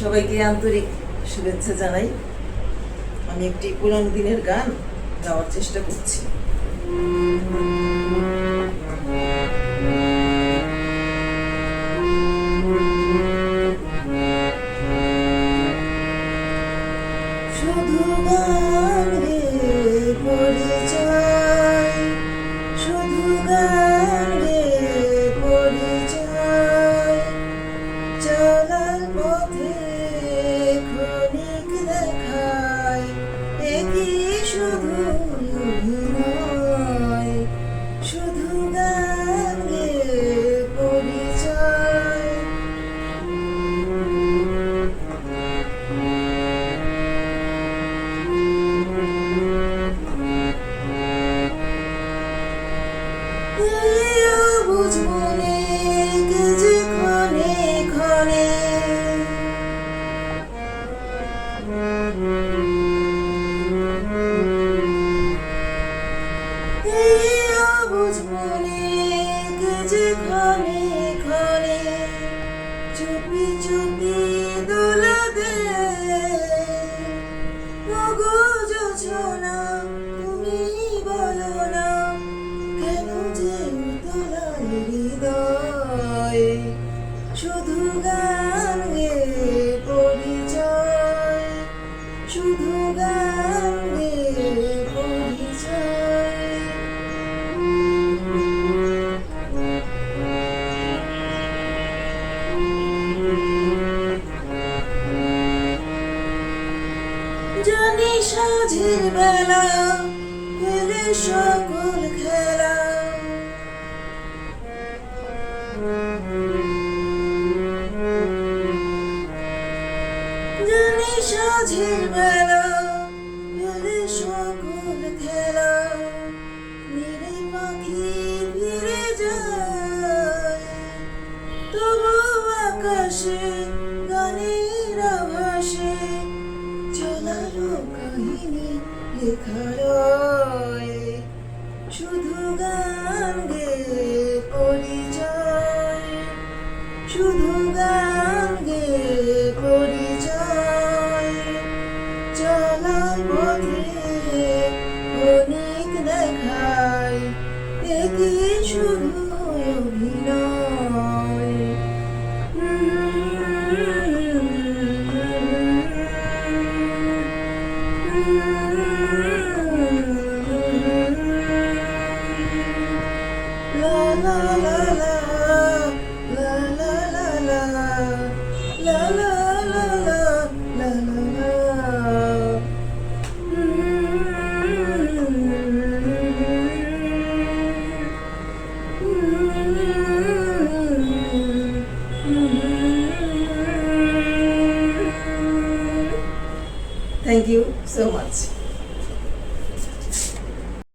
সবাইকে আন্তরিক শুভেচ্ছা জানাই। আমি একটি পুরানো দিনের গান গাওয়ার চেষ্টা করছি। শুধু গান রে পরিচয়, শুধু গান রে পরিচয়, চলার পথে ক্ষণিক দেখায় একই শুধু অভিনয়, শুধু গান রে পরিচয়। বুঝবনে কে যে ক্ষণে ক্ষণে বুঝবনে কে যে ক্ষণে ক্ষণে চুপি চুপি দোলা দে মগজ ছোনা, তুমি বলো না কেন যে তোলার হৃদয়, শুধু গান গে পরিচয়, শুধু গান গে পরিচয়। জানি সাঝের বেলা ফেলে সকল খেলা, জানি সাঝের বেলা ফেলে সকল খেলা, নিরে পাখি ফিরে যায় তবু আকাশে গানের আভাসে চলারও কাহিনী লেখা রয়, শুধু গান গে পরিচয়, শুধু গান গে পরিচয়, চলার পথে ক্ষণিক দেখায় একই শুধু অভিনয়। La la la la, la la la la, la la la la, la la la. Thank you so much.